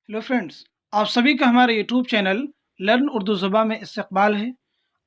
Hello friends, आप सभी का हमारे यूट्यूब चैनल लर्न उर्दू ज़ुबान में इस्तकबाल है।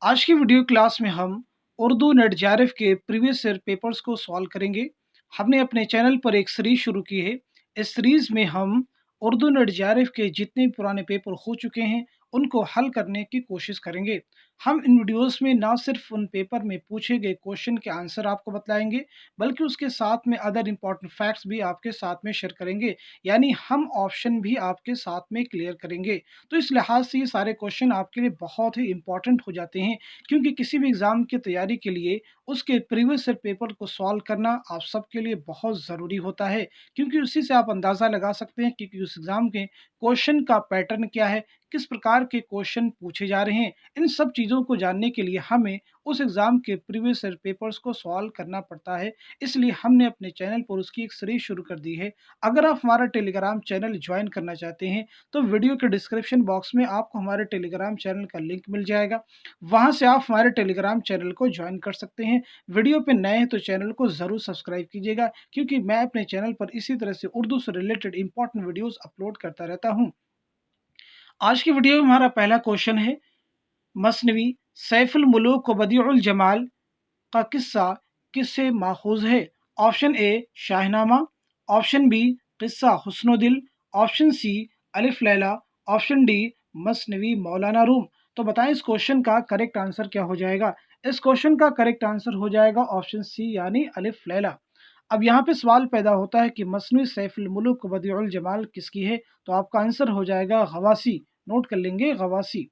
आज की वीडियो क्लास में हम उर्दू नेट जेआरएफ के प्रीवियस ईयर पेपर्स को सॉल्व करेंगे। हमने अपने चैनल पर एक सीरीज शुरू की है। इस सीरीज में हम उर्दू नेट जेआरएफ के जितने भी पुराने पेपर हो चुके हैं उनको हल करने की कोशिश करेंगे। हम इन वीडियोस में ना सिर्फ उन पेपर में पूछे गए क्वेश्चन के आंसर आपको बतलाएंगे, बल्कि उसके साथ में अदर इंपॉर्टेंट फैक्ट्स भी आपके साथ में शेयर करेंगे। यानी हम ऑप्शन भी आपके साथ में क्लियर करेंगे। तो इस लिहाज से ये सारे क्वेश्चन आपके लिए बहुत ही इंपॉर्टेंट हो जाते हैं, क्योंकि किसी भी एग्ज़ाम की तैयारी के लिए उसके प्रीवियस ईयर पेपर को सॉल्व करना आप सबके लिए बहुत ज़रूरी होता है, क्योंकि उसी से आप अंदाज़ा लगा सकते हैं कि उस एग्ज़ाम के क्वेश्चन का पैटर्न क्या है, किस प्रकार के क्वेश्चन पूछे जा रहे हैं। इन सब चीज़ों को जानने के लिए हमें उस एग्ज़ाम के प्रीवियस ईयर पेपर्स को सॉल्व करना पड़ता है। इसलिए हमने अपने चैनल पर उसकी एक सीरीज शुरू कर दी है। अगर आप हमारा टेलीग्राम चैनल ज्वाइन करना चाहते हैं तो वीडियो के डिस्क्रिप्शन बॉक्स में आपको हमारे टेलीग्राम चैनल का लिंक मिल जाएगा। वहां से आप हमारे टेलीग्राम चैनल को ज्वाइन कर सकते हैं। वीडियो पे नए हैं तो चैनल को ज़रूर सब्सक्राइब कीजिएगा, क्योंकि मैं अपने चैनल पर इसी तरह से उर्दू से रिलेटेड इंपॉर्टेंट वीडियोस अपलोड करता रहता हूँ। आज की वीडियो में हमारा पहला क्वेश्चन है, मसनवी सैफुल मुलूक व बदीउल जमाल का किस्सा किससे माखूज है? Option A Shahnama, option B किस्सा हुस्नुदिल, ऑप्शन सी अलिफ लैला, ऑप्शन डी मसनवी मौलाना रूम। तो बताएं इस क्वेश्चन का करेक्ट आंसर क्या हो जाएगा? इस क्वेश्चन का करेक्ट आंसर हो जाएगा ऑप्शन सी यानी अलिफ लैला। अब यहाँ पे सवाल पैदा होता है कि मसनवी सैफुल मुल्क बदिउल जमाल किसकी है? तो आपका आंसर हो जाएगा गवासी। नोट कर लेंगे, गवासी।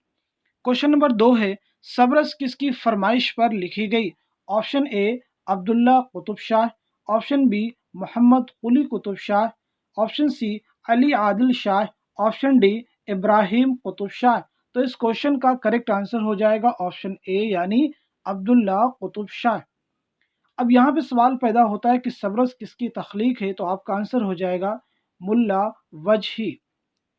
क्वेश्चन नंबर 2 है, सबरस किसकी फरमाइश पर लिखी गई? Option A Abdullah Qutb Shah, option B Mohammed Quli Qutb Shah, option C Ali Adil Shah, option D Ibrahim Qutb Shah. तो इस क्वेश्चन का करेक्ट आंसर हो जाएगा ऑप्शन ए यानी अब्दुल्ला कुतुब शाह। अब यहाँ पे सवाल पैदा होता है कि सबरस किसकी तख्लीक है? तो आपका आंसर हो जाएगा मुल्ला वजही।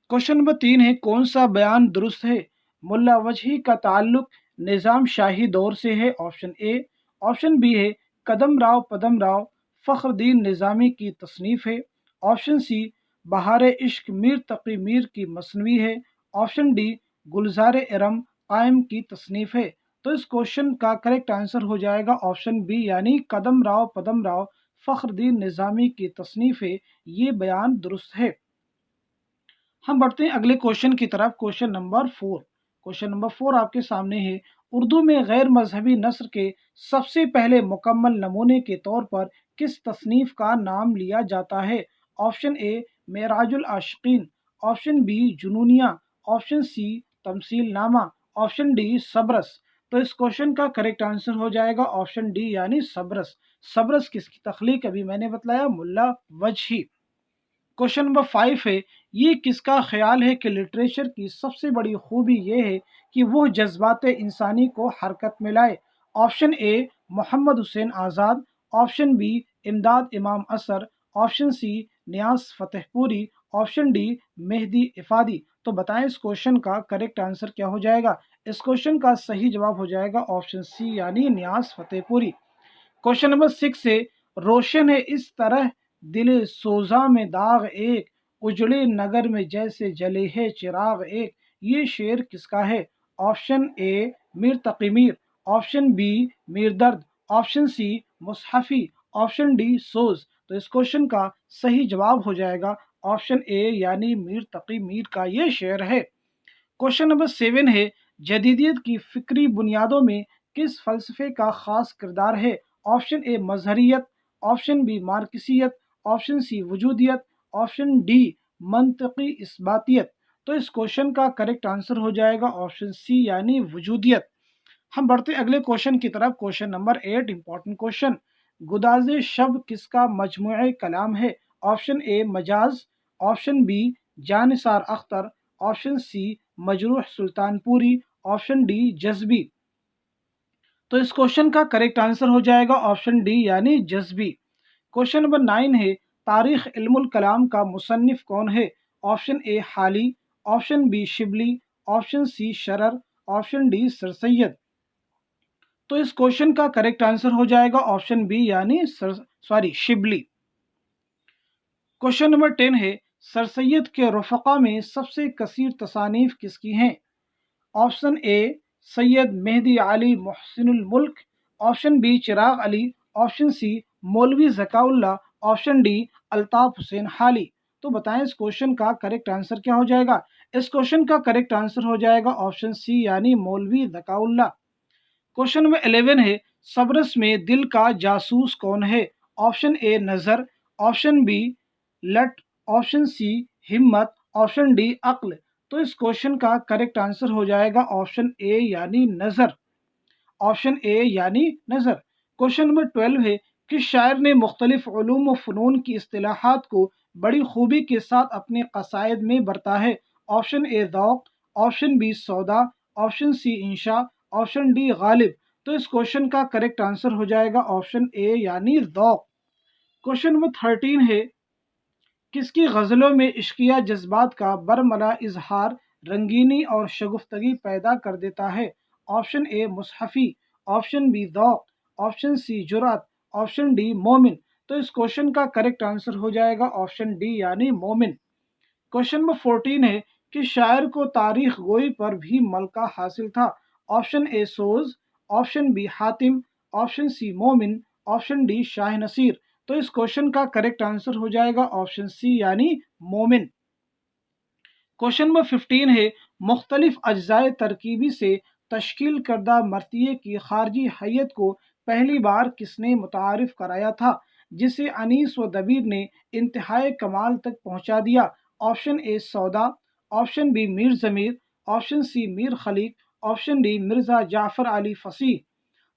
क्वेश्चन नंबर 3 है, कौन सा बयान दुरुस्त है? मुल्ला वजही का ताल्लुक निज़ाम शाही दौर से है। ऑप्शन ए। ऑप्शन बी है कदम राव पदम राव फ़ख्रुद्दीन निज़ामी की तसनीफ़ है। ऑप्शन सी बहार इश्क मीर तकी मीर की मसनवी है। ऑप्शन डी गुलजार इरम कायम की तसनीफ़ है। तो इस क्वेश्चन का करेक्ट आंसर हो जाएगा ऑप्शन बी यानी कदम राव पदम राव फ़ख्रुद्दीन निज़ामी की तसनीफ़ है। ये बयान दुरुस्त है। हम बढ़ते हैं अगले क्वेश्चन की तरफ। Question number 4। क्वेश्चन नंबर 4 आपके सामने है, उर्दू में गैर मजहबी नस्र के सबसे पहले मुकम्मल नमूने के तौर पर किस तसनीफ का नाम लिया जाता है? ऑप्शन ए मेराजुल आशिकीन, ऑप्शन बी जुनूनिया, ऑप्शन सी तमसील नामा, ऑप्शन डी सबरस। तो इस क्वेश्चन का करेक्ट आंसर हो जाएगा ऑप्शन डी यानी सबरस। सबरस किसकी तख्लीक अभी मैंने बताया, मुल्ला वजही। क्वेश्चन नंबर 5 है, ये किसका ख्याल है कि लिटरेचर की सबसे बड़ी खूबी ये है कि वह जज्बात इंसानी को हरकत में लाए? Option A Mohammad Hussain Azad, option B Imdad Imam Asar, option C Niyaz Fatehpuri, option D Mehdi Ifadi. तो बताएं इस क्वेश्चन का करेक्ट आंसर क्या हो जाएगा? इस क्वेश्चन का सही जवाब हो जाएगा ऑप्शन सी यानी नियाज फतेहपुरी। क्वेश्चन नंबर 6 है, रोशन है इस तरह दिल सोजा में दाग एक, उजड़े नगर में जैसे जले है चिराग एक। ये शेर किसका है? Option A Mir Taqi Mir, option B Mir Dard, option C Mushafi, option D Soz. तो इस क्वेश्चन का सही जवाब हो जाएगा ऑप्शन ए यानी मीर तकी मीर का ये शेर है। क्वेश्चन नंबर 7 है, जदीदियत की फिक्री बुनियादों में किस फलसफे का खास किरदार है? ऑप्शन ए मजहरियत, ऑप्शन बी मार्क्सियत, ऑप्शन सी वजूदियत, ऑप्शन डी मंतकी इस्बातियत। तो इस क्वेश्चन का करेक्ट आंसर हो जाएगा ऑप्शन सी यानी वजूदियत। हम बढ़ते अगले क्वेश्चन की तरफ। क्वेश्चन नंबर 8 इंपॉर्टेंट क्वेश्चन, गुदाज़े शब किसका मजमूए कलाम है? Option A Majaz, option B Jan Nisar Akhtar, option C Majrooh Sultanpuri, option D Jazbi. तो इस क्वेश्चन का करेक्ट आंसर हो जाएगा ऑप्शन डी यानी जज्बी। क्वेश्चन नंबर 9 है, तारीख इल्मुल कलाम का मुसन्निफ कौन है? Option A Hali, option B Shibli, option C Sharar, option D Sir Syed. तो इस क्वेश्चन का करेक्ट आंसर हो जाएगा ऑप्शन बी यानी शिबली। क्वेश्चन नंबर 10 है, سر سید کے رفقا میں سب سے کثیر تصانیف کس کی ہیں؟ آپشن اے سید مہدی علی محسن الملک، آپشن بی چراغ علی، آپشن سی مولوی ذکاء اللہ، آپشن ڈی الطاف حسین حالی۔ تو بتائیں اس کوشچن کا کریکٹ آنسر کیا ہو جائے گا؟ اس کوشچن کا کریکٹ آنسر ہو جائے گا آپشن سی یعنی مولوی ذکاء اللہ۔ کوشچن نمبر 11 ہے صبرس میں دل کا جاسوس کون ہے؟ آپشن اے نظر، آپشن بی لٹ، آپشن سی ہمت، آپشن ڈی عقل۔ تو اس کوشچن کا کریکٹ آنسر ہو جائے گا آپشن اے یعنی نظر، آپشن اے یعنی نظر۔ کوشچن نمبر 12 ہے کس شاعر نے مختلف علوم و فنون کی اصطلاحات کو بڑی خوبی کے ساتھ اپنے قصائد میں برتا ہے؟ آپشن اے ذوق، آپشن بی سودا، آپشن سی انشاء، آپشن ڈی غالب۔ تو اس کوشچن کا کریکٹ آنسر ہو جائے گا آپشن اے یعنی ذوق۔ کوشچن نمبر 13 ہے کس کی غزلوں میں عشقیہ جذبات کا برملا اظہار رنگینی اور شگفتگی پیدا کر دیتا ہے؟ آپشن اے مصحفی، آپشن بی ذوق، آپشن سی جرأت، آپشن ڈی مومن۔ تو اس کوشچن کا کریکٹ آنسر ہو جائے گا آپشن ڈی یعنی مومن۔ کوشچن نمبر 14 ہے کہ شاعر کو تاریخ گوئی پر بھی ملکہ حاصل تھا؟ Option A Soz, option B Hatim, option C Momin, option D Shah Naseer. تو اس کوشچن کا کریکٹ آنسر ہو جائے گا آپشن سی یعنی مومن۔ کوشچن نمبر 15 ہے مختلف اجزائے ترکیبی سے تشکیل کردہ مرثیے کی خارجی حیت کو پہلی بار کس نے متعارف کرایا تھا جسے انیس و دبیر نے انتہائی کمال تک پہنچا دیا؟ آپشن اے سودا، آپشن بی میر ضمیر، آپشن سی میر خلیق، آپشن ڈی مرزا جعفر علی فصیح۔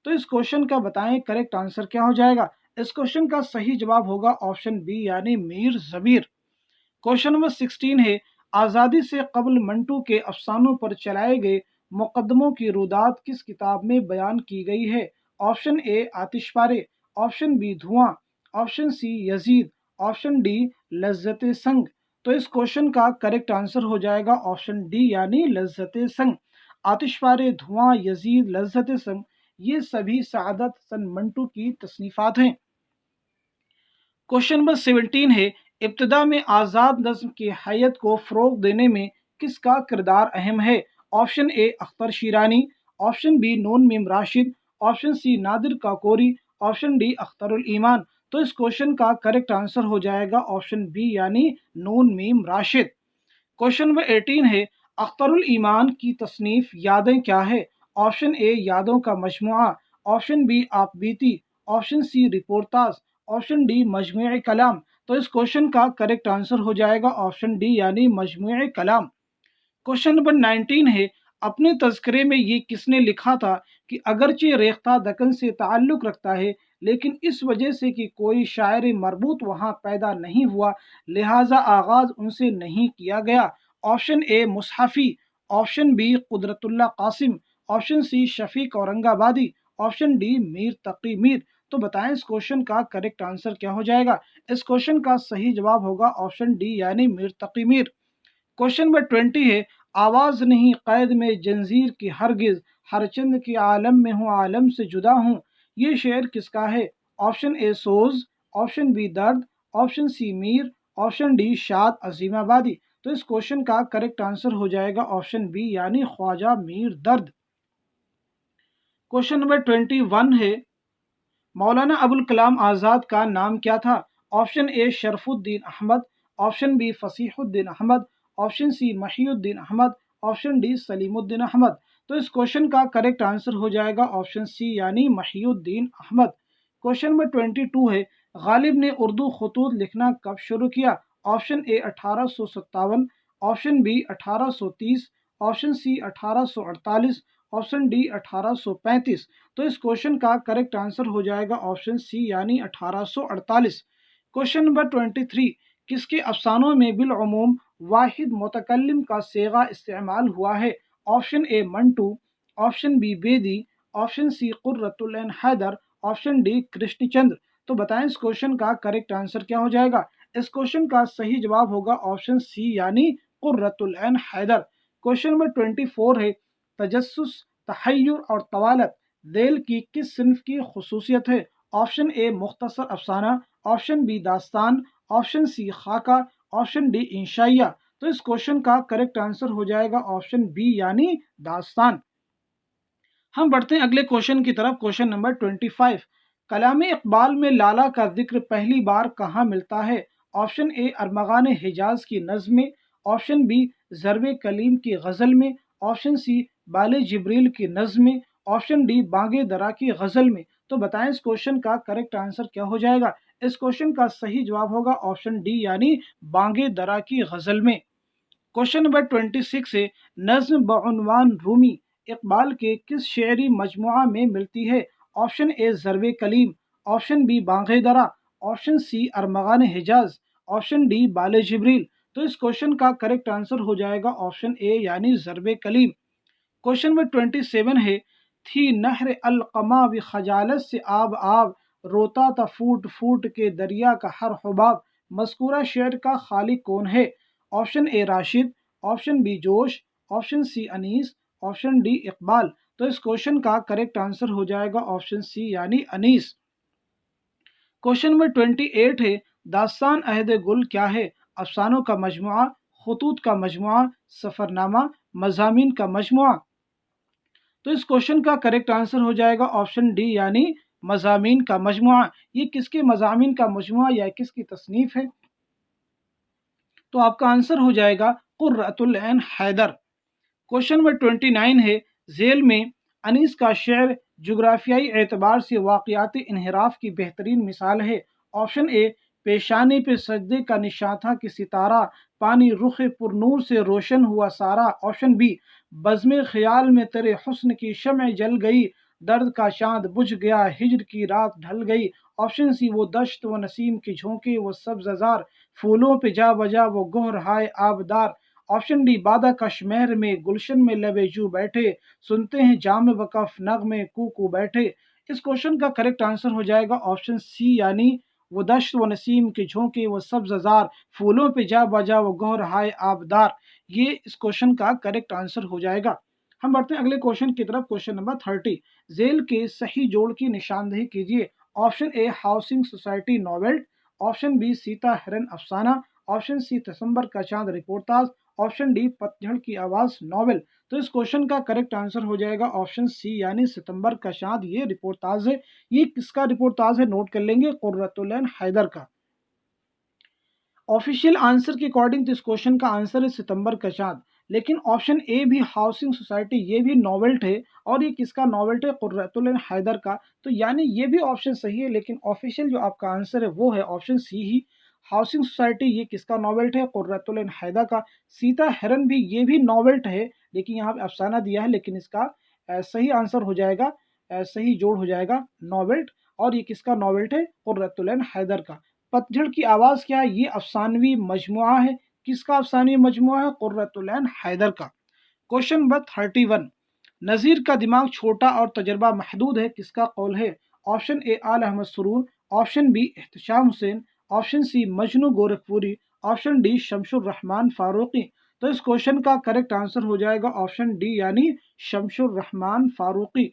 تو اس کوشچن کا بتائیں کریکٹ آنسر کیا ہو جائے گا؟ اس کوشچن کا صحیح جواب ہوگا آپشن بی یعنی میر ضمیر۔ کوشچن نمبر 16 ہے آزادی سے قبل منٹو کے افسانوں پر چلائے گئے مقدموں کی رودات کس کتاب میں بیان کی گئی ہے؟ آپشن اے آتش پارے، آپشن بی دھواں، آپشن سی یزید، آپشن ڈی لذت سنگ۔ تو اس کوشچن کا کریکٹ آنسر ہو جائے گا آپشن ڈی یعنی لذت سنگ۔ آتش پارے، دھواں، یزید، لذت سنگ یہ سبھی سعادت حسن منٹو کی تصنیفات ہیں۔ کوشچن نمبر 17 ہے ابتدا میں آزاد نظم کی حیت کو فروغ دینے میں کس کا کردار اہم ہے؟ Option A Akhtar Sheerani, option B Noon Meem Rashid, option C Nadir Kakori, option D Akhtar ul Iman. تو اس کوشچن کا کریکٹ آنسر ہو جائے گا آپشن بی یعنی نون میم راشد۔ کوشچن نمبر 18 ہے اختر الایمان کی تصنیف یادیں کیا ہے؟ آپشن اے یادوں کا مجموعہ، آپشن بی آپ بیتی، آپشن سی رپورتاز، آپشن ڈی مجموعہ کلام۔ تو اس کوشچن کا کریکٹ آنسر ہو جائے گا آپشن ڈی یعنی مجموعہ کلام۔ کوشچن نمبر 19 ہے اپنے تذکرے میں یہ کس نے لکھا تھا کہ اگرچہ ریختہ دکن سے تعلق رکھتا ہے لیکن اس وجہ سے کہ کوئی شاعر مربوط وہاں پیدا نہیں ہوا لہٰذا آغاز ان سے نہیں کیا گیا؟ آپشن اے مصحفی، آپشن بی قدرت اللہ قاسم، آپشن سی شفیق اورنگ آبادی، آپشن ڈی میر تقی میر۔ تو بتائیں اس کوشچن کا کریکٹ آنسر کیا ہو جائے گا؟ اس کوشچن کا صحیح جواب ہوگا آپشن ڈی یعنی میر تقی میر۔ کوشچن نمبر 20 ہے آواز نہیں قید میں جنزیر کی ہرگز ہر چند کے عالم میں ہوں عالم سے جدا ہوں یہ شعر کس کا ہے؟ Option A Soz, option be درد، آپشن سی میر، آپشن ڈی شاد عظیم آبادی۔ تو اس کوشچن کا کریکٹ آنسر ہو جائے گا آپشن بی یعنی خواجہ میر درد۔ کوشچن نمبر 21 ہے مولانا ابوالکلام آزاد کا نام کیا تھا؟ آپشن اے شرف الدین احمد، آپشن بی فصیح الدین احمد، آپشن سی محی الدین احمد، آپشن ڈی سلیم الدین احمد۔ تو اس کوشچن کا کریکٹ آنسر ہو جائے گا آپشن سی یعنی محی الدین احمد۔ کوشچن نمبر 22 ہے غالب نے اردو خطوط لکھنا کب شروع کیا؟ Option A 1857، option B 1830، option C 1848، option D 1835۔ تو اس کوشچن کا کریکٹ آنسر ہو جائے گا آپشن سی یعنی 1848۔ کوشچن نمبر 23 کس کے افسانوں میں بالعموم واحد متکلم کا صیغہ استعمال ہوا ہے؟ آپشن اے منٹو، آپشن بی بیدی، آپشن سی قرۃ العین حیدر، آپشن ڈی کرشن چندر۔ تو بتائیں اس کوشچن کا کریکٹ آنسر کیا ہو جائے گا؟ اس کوشچن کا صحیح جواب ہوگا آپشن سی یعنی قرۃ العین حیدر۔ کوشچن نمبر 24 ہے تجسس، تحیر اور طوالت ذیل کی کس صنف کی خصوصیت ہے؟ آپشن اے مختصر افسانہ، آپشن بی داستان، آپشن سی خاکہ، ऑप्शन डी इंशाइया। तो इस क्वेश्चन का करेक्ट आंसर हो जाएगा ऑप्शन बी यानी दास्तान। हम बढ़ते हैं अगले क्वेश्चन की तरफ। क्वेश्चन नंबर 25, कलाम इकबाल में लाला का जिक्र पहली बार कहाँ मिलता है? ऑप्शन ए अरमगान हिजाज की नज़्म में, ऑप्शन बी ज़र्ब कलीम की गज़ल में, ऑप्शन सी बाले जिब्रील की नज़्म में, ऑप्शन डी बांगे दरा की गज़ल में। तो बताएं इस क्वेश्चन का करेक्ट आंसर क्या हो जाएगा? इस क्वेश्चन का सही जवाब होगा ऑप्शन डी यानी बांगे दरा की गज़ल में। क्वेश्चन नंबर 26 है, नज्म बउनवान रूमी इकबाल के किस शेरी मजमुआ में मिलती है? ऑप्शन ए ज़र्ब कलीम, ऑप्शन बी बांगे दरा, ऑप्शन सी अरमगान हिजाज, ऑप्शन डी बाले जिब्रील। तो इस क्वेश्चन का करेक्ट आंसर हो जाएगा ऑप्शन ए यानी ज़र्ब कलीम। क्वेश्चन नंबर 27 है, थी नहर अलकमा व खजालत से आब आब, रोता था फूट फूट के दरिया का हर हुबाब। मज़कूरा शेर का खालिक कौन है? Option A Rashid, option B Josh, option C Anees, option D Iqbal. तो इस क्वेश्चन का करेक्ट आंसर हो जाएगा ऑप्शन सी यानी अनीस। क्वेश्चन नंबर 28 है, दास्तान अहद गुल क्या है? अफसानों का मजमुआ, खतूत का मजमुआ, सफरनामा, मज़ामीन का मजमुआ। तो इस क्वेश्चन का करेक्ट आंसर हो जाएगा ऑप्शन डी यानी मज़ामीन का मजमुआ। ये किसके मज़ामीन का मजमुआ या किसकी तसनीफ है? तो आपका आंसर हो जाएगा कुर्रतुल ऐन हैदर। क्वेश्चन नंबर 29 है, झेल में अनीस का शेर जुग्राफियाई एतबार से वाक़यात इन्हिराफ की बेहतरीन मिसाल है। ऑप्शन ए पेशानी पे सजदे का निशान था कि सितारा, पानी रुख पुरनूर से रोशन हुआ सारा। ऑप्शन बी बज़्म ख्याल में तेरे हुस्न की शमع जल गई, दर्द का चांद बुझ गया, हिज्र की रात ढल गई। ऑप्शन सी वो दश्त व नसीम की झोंके वो सब्ज़ फूलों पे जा बजा वो गोहर हाय आबदार। ऑप्शन डी बादा कश्मेर में गुलशन में लबे जू बैठे, सुनते हैं जाम वकफ नगमे कू बैठे। इस क्वेश्चन का करेक्ट आंसर हो जाएगा ऑप्शन सी यानी वो दश्त व नसीम के झोंके वो सब्ज़ार, फूलों पे जा बजा वो गोहर हाय आबदार। ये इस क्वेश्चन का करेक्ट आंसर हो जाएगा। हम बढ़ते हैं अगले क्वेश्चन की तरफ। क्वेश्चन नंबर 30, जेल के सही जोड़ की निशानदेही कीजिए। Option A housing society novel, option B Sita Haran अफसाना, ऑप्शन सी दिसंबर का चांद रिपोर्टाज, ऑप्शन डी पतझड़ की आवाज नॉवेल। तो इस क्वेश्चन का करेक्ट आंसर हो जाएगा ऑप्शन सी यानी सितंबर का चांद। ये रिपोर्टाज है। ये किसका रिपोर्टाज है नोट कर लेंगे? कुर्रतुल ऐन हैदर का। ऑफिशियल आंसर के अकॉर्डिंग तो इस क्वेश्चन का आंसर है सितंबर का चांद, लेकिन ऑप्शन ए भी हाउसिंग सोसाइटी ये भी नॉवेल्ट है, और ये किसका नॉवेल्ट है? कुर्रतुल ऐन हैदर का। तो यानी ये भी ऑप्शन सही है, लेकिन ऑफिशियल जो आपका आंसर है वो है ऑप्शन सी ही हाउसिंग सोसाइटी। ये किसका नॉवेल्ट है? कुर्रतुल ऐन हैदर का। सीता हिरन भी ये भी नॉवेल्ट है, लेकिन यहाँ पे अफसाना दिया है, लेकिन इसका सही आंसर हो जाएगा, सही जोड़ हो जाएगा नॉवेल्ट। और ये किसका नॉवेल्ट है? कुर्रतुल ऐन हैदर का। पतझड़ की आवाज़ क्या है? ये अफसानवी मजमुआ है। किसका अफसानवी मजमुआ है? कुर्रतुल ऐन हैदर का। क्वेश्चन नंबर 31, नज़ीर का दिमाग छोटा और तजर्बा महदूद है, किसका कौल है? ऑप्शन ए Aal Ahmad Suroor, option B Ehtesham Husain, option C Majnun Gorakhpuri, option D Shamsur Rahman Farooqi. तो इस क्वेश्चन का करेक्ट आंसर हो जाएगा ऑप्शन डी यानी शमशुर रहमान फारूकी।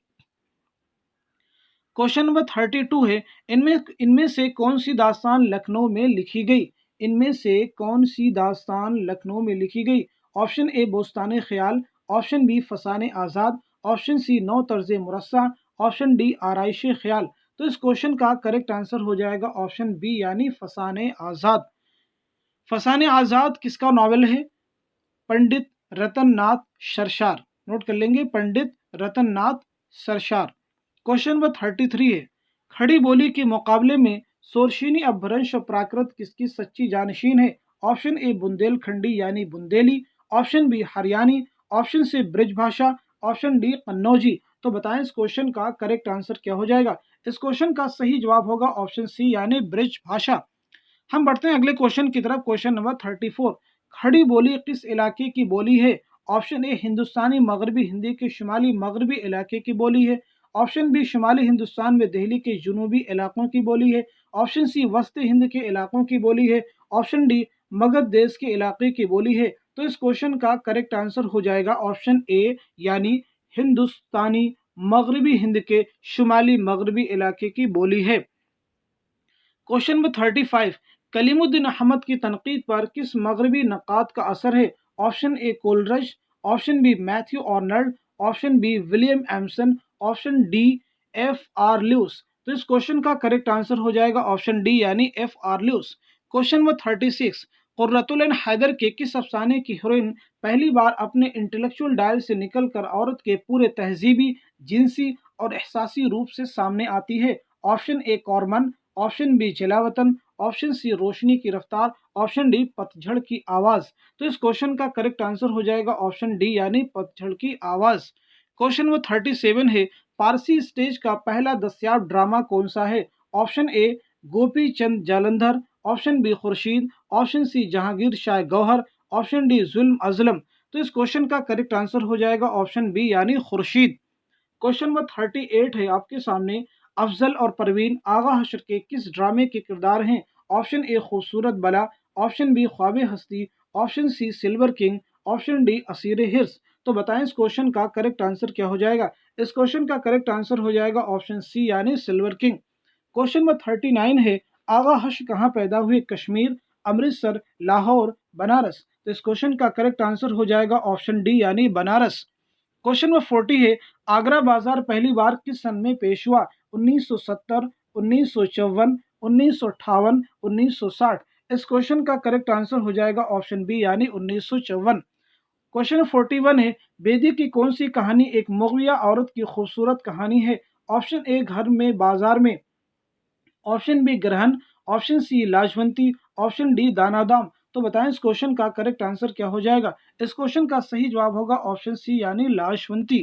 क्वेश्चन नंबर 32 है, इनमें इनमें से कौन सी दास्तान लखनऊ में लिखी गई? इनमें से कौन सी दास्तान लखनऊ में लिखी गई? ऑप्शन ए बोस्तान ख्याल, ऑप्शन बी फसान आज़ाद, ऑप्शन सी नौ तर्ज मुरस्सा, ऑप्शन डी आराइश ख्याल। तो इस क्वेश्चन का करेक्ट आंसर हो जाएगा ऑप्शन बी यानी फसान आज़ाद। फसान आज़ाद किसका नावल है? पंडित रतन नाथ सरशार। नोट कर लेंगे, पंडित रतन नाथ सरशार। क्वेश्चन नंबर 33 है, खड़ी बोली के मुकाबले में सोरशीनी अपभ्रंश और प्राकृत किसकी सच्ची जानशीन है? ऑप्शन ए बुंदेलखंडी यानी Bundeli, option B Haryani, option C Braj Bhasha, option D Kannauji. तो बताएं इस क्वेश्चन का करेक्ट आंसर क्या हो जाएगा? इस क्वेश्चन का सही जवाब होगा ऑप्शन सी यानी ब्रिज भाषा। हम बढ़ते हैं अगले क्वेश्चन की तरफ। क्वेश्चन नंबर 34, खड़ी बोली किस इलाके की बोली है? ऑप्शन ए हिंदुस्तानी मगरबी हिंदी के शुमाली मगरबी इलाके की बोली है, ऑप्शन बी शुमाली हिंदुस्तान में दिल्ली के जुनूबी इलाकों की बोली है, ऑप्शन सी वस्त हिंद के इलाकों की बोली है, ऑप्शन डी मगध देश के इलाके की बोली है। तो इस क्वेश्चन का करेक्ट आंसर हो जाएगा ऑप्शन ए यानी हिंदुस्तानी मगरबी हिंद के शुमाली मगरबी इलाके की बोली है। क्वेश्चन नंबर 35, کلیم الدین احمد کی تنقید پر کس مغربی نقاد کا اثر ہے؟ Option A Coleridge, option B Matthew Arnold, option B William Empson, option D F R Leavis. تو اس کوشچن کا کریکٹ آنسر ہو جائے گا آپشن ڈی یعنی ایف آر لیوس۔ کوشچن نمبر 36، قرۃ العین حیدر کے کس افسانے کی ہیروئن پہلی بار اپنے انٹلیکچوئل ڈائل سے نکل کر عورت کے پورے تہذیبی، جنسی اور احساسی روپ سے سامنے آتی ہے؟ آپشن اے کارمن، آپشن بی جلاوطن، آپشن سی روشنی کی رفتار، آپشن ڈی پتجھڑ کی آواز۔ تو اس کوشچن کا کریکٹ آنسر ہو جائے گا آپشن ڈی یعنی پتجھڑ کی آواز۔ کوشچن نمبر 37 ہے، پارسی سٹیج کا پہلا دستیاب ڈرامہ کون سا ہے؟ Option A Gopi Chand Jalandhar, option B Khurshid, option C Jahangir Shah Gohar, option D ظلم ازلم۔ تو اس کوشچن کا کریکٹ آنسر ہو جائے گا آپشن بی یعنی خورشید۔ کوشچن نمبر 38 ہے آپ کے سامنے، افضل اور پروین آغا حشر کے کس ڈرامے کے کردار ہیں؟ آپشن اے خوبصورت بلا، آپشن بی خواب ہستی، option C silver king, option D اسیر ہرس۔ تو بتائیں اس کوشچن کا کریکٹ آنسر کیا ہو جائے گا؟ اس کوشچن کا کریکٹ آنسر ہو جائے گا آپشن سی یعنی سلور کنگ۔ کوشچن نمبر 39 ہے، آغا حشر کہاں پیدا ہوئے؟ کشمیر، امرتسر، لاہور، بنارس۔ تو اس کوشچن کا کریکٹ آنسر ہو جائے گا آپشن ڈی یعنی بنارس۔ کوشچن نمبر 40 ہے، آگرہ بازار پہلی بار کس سن میں پیش ہوا؟ 1970، 1954، 1958، 1960۔ اس کوشچن کا کریکٹ آنسر ہو جائے گا آپشن بی یعنی 1954۔ کوشچن نمبر 41 ہے، بیدی کی کون سی کہانی ایک مغویہ عورت کی خوبصورت کہانی ہے؟ آپشن اے گھر میں بازار میں، option B Grahan, option C Lajwanti, option D دانا دام۔ تو بتائیں اس کوشچن کا کریکٹ آنسر کیا ہو جائے گا؟ اس کوشچن کا صحیح جواب ہوگا آپشن سی یعنی لاجونتی۔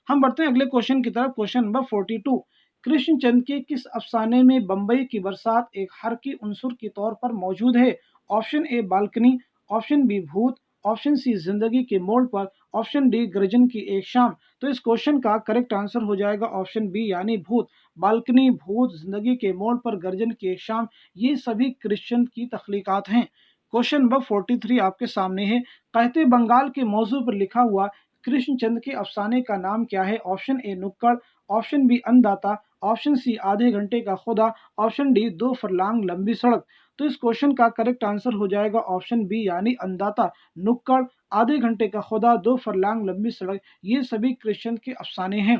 ہم بڑھتے ہیں اگلے کوشچن کی طرف۔ کوشچن نمبر 42، کرشن چند کے کس افسانے میں بمبئی کی برسات ایک حرکی عنصر کے طور پر موجود ہے؟ آپشن اے بالکنی، آپشن بی بھوت، آپشن سی زندگی کے موڑ پر، آپشن ڈی گرجن کی ایک شام۔ تو اس کوشچن کا کریکٹ آنسر ہو جائے گا آپشن بی یعنی بھوت۔ بالکنی، بھوت، زندگی کے موڑ پر، گرجن کی ایک شام، یہ سبھی کرشن کی تخلیقات ہیں۔ کوشچن نمبر 43 آپ کے سامنے ہے، قحط بنگال کے موضوع پر لکھا ہوا کرشن چند کے افسانے کا نام کیا ہے؟ آپشن اے نکڑ، آپشن بی ان داتا، آپشن سی آدھے گھنٹے کا خدا، آپشن ڈی 2 فرلانگ لمبی سڑک۔ تو اس کوشچن کا کریکٹ آنسر ہو جائے گا آپشن بی یعنی ان داتا۔ نکڑ، آدھے گھنٹے کا خدا، 2 فرلانگ لمبی سڑک، یہ سبھی کرشن کے افسانے ہیں۔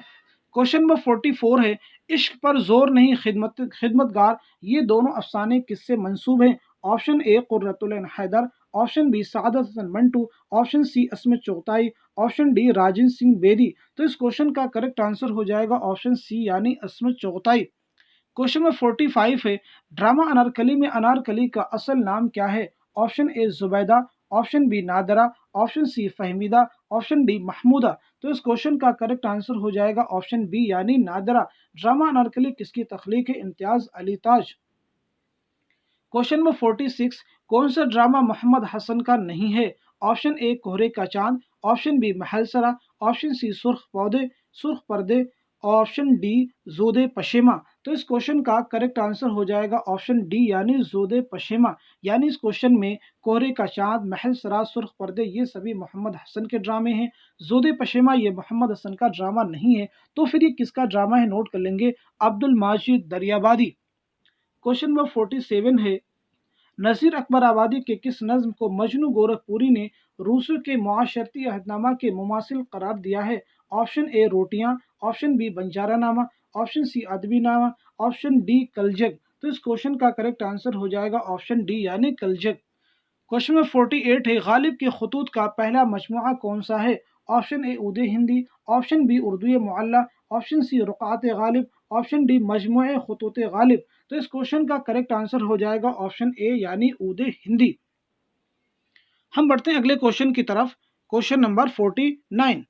کوشچن نمبر 44 ہے، عشق پر زور نہیں خدمتگار، یہ دونوں افسانے کس سے منسوب ہیں؟ آپشن اے قرۃ العین Haider, option B Saadat Hasan Manto, option C Ismat Chughtai, option D Rajan Singh بیدی۔ تو اس کوشچن کا کریکٹ آنسر ہو جائے گا آپشن سی یعنی عصمت چغتائی۔ کوشچن نمبر 45 ہے، ڈرامہ انارکلی میں انارکلی کا اصل نام کیا ہے؟ Option A Zubaida, option B Nadira, option C Fahmida, option D Mahmooda. تو اس کوشچن کا کریکٹ آنسر ہو جائے گا آپشن بی یعنی نادرہ۔ ڈرامہ انارکلی کس کی تخلیق ہے؟ امتیاز علی تاج۔ کوشچن نمبر 46، کون سا ڈرامہ محمد حسن کا نہیں ہے؟ آپشن اے کوہرے کا چاند، آپشن بی محل سرا، آپشن سی سرخ پردے، آپشن ڈی زود پشیماں۔ تو اس کوشچن کا کریکٹ آنسر ہو جائے گا آپشن ڈی یعنی زود پشیماں۔ یعنی اس کوشچن میں کوہرے کا چاند، محل سرا، سرخ پردے یہ سبھی محمد حسن کے ڈرامے ہیں، زود پشیماں یہ محمد حسن کا ڈرامہ نہیں ہے۔ تو پھر یہ کس کا ڈرامہ ہے؟ نوٹ کر لیں گے، عبد الماجد دریابادی۔ کوشچن نمبر 47 ہے، نذیر اکبر آبادی کے کس نظم کو مجنو گورکھ پوری نے روسو کے معاشرتی عہد نامہ کے مماثل قرار دیا ہے؟ آپشن اے روٹیاں، آپشن بی بنجارہ نامہ، آپشن سی ادبی نامہ، آپشن ڈی کلجگ۔ تو اس کوشچن کا کریکٹ آنسر ہو جائے گا آپشن ڈی یعنی کلجگ۔ کوشچن نمبر 48 ہے، غالب کے خطوط کا پہلا مجموعہ کون سا ہے؟ آپشن اے اود ہندی، آپشن بی اردو معلی، آپشن سی رقعات غالب، آپشن ڈی مجموعہ خطوط غالب۔ تو اس کوشچن کا کریکٹ آنسر ہو جائے گا آپشن اے یعنی اود ہندی۔ ہم بڑھتے ہیں اگلے کوشچن کی طرف۔ کوشچن نمبر 49،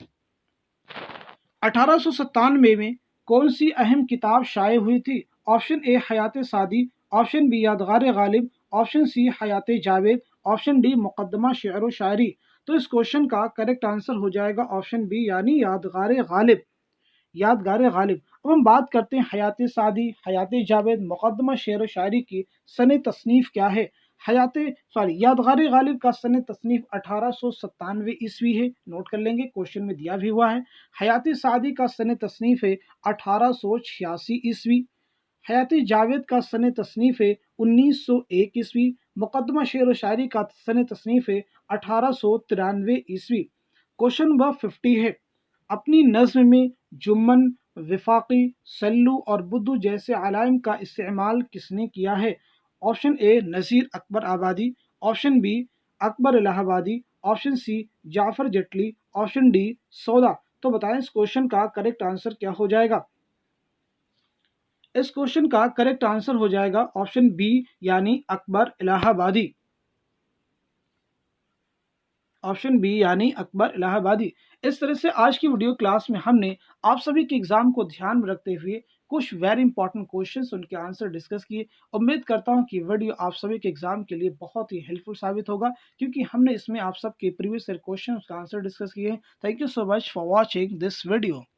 1897 میں کون سی اہم کتاب شائع ہوئی تھی؟ آپشن اے حیات سعدی، آپشن بی یادگار غالب، آپشن سی حیات جاوید، آپشن ڈی مقدمہ شعر و شاعری۔ تو اس کوشچن کا کریکٹ آنسر ہو جائے گا آپشن بی یعنی یادگار غالب۔ یادگار غالب۔ اب ہم بات کرتے ہیں حیات سعدی، حیات جاوید، مقدمہ شعر و شاعری کی سن تصنیف کیا ہے؟ یادگار غالب کا سن تصنیف 1897 عیسوی ہے، نوٹ کر لیں گے، کوشچن میں دیا بھی ہوا ہے۔ حیات سعدی کا سن تصنیف ہے 1886 عیسوی۔ حیاتی جاوید کا سن تصنیف ہے 1901 عیسوی، مقدمہ شعر و شاعری کا سن تصنیف ہے 1893 عیسوی۔ کوشچن نمبر 50 ہے، اپنی نظم میں جمن، وفاقی، سلو اور بدو جیسے علائم کا استعمال کس نے کیا ہے؟ آپشن اے نذیر اکبر آبادی، آپشن بی اکبر الہ آبادی، آپشن سی جعفر جٹلی، آپشن ڈی سودا۔ تو بتائیں اس کوشچن کا کریکٹ آنسر کیا ہو جائے گا؟ اس کوشچن کا کریکٹ آنسر ہو جائے گا آپشن بی یعنی اکبر الہ آبادی۔ آپشن بی یعنی اکبر الہ آبادی۔ اس طرح سے آج کی ویڈیو کلاس میں ہم نے آپ سبھی کے ایگزام کو دھیان میں رکھتے ہوئے کچھ ویری امپورٹنٹ کوشچنس ان کے آنسر ڈسکس کیے۔ امید کرتا ہوں کہ ویڈیو آپ سبھی کے ایگزام کے لیے بہت ہی ہیلپفل ثابت ہوگا، کیونکہ ہم نے اس میں آپ سب کے پریویس ایئر کوشچنس کا آنسر ڈسکس کیے ہیں۔ Thank you so much for watching this video.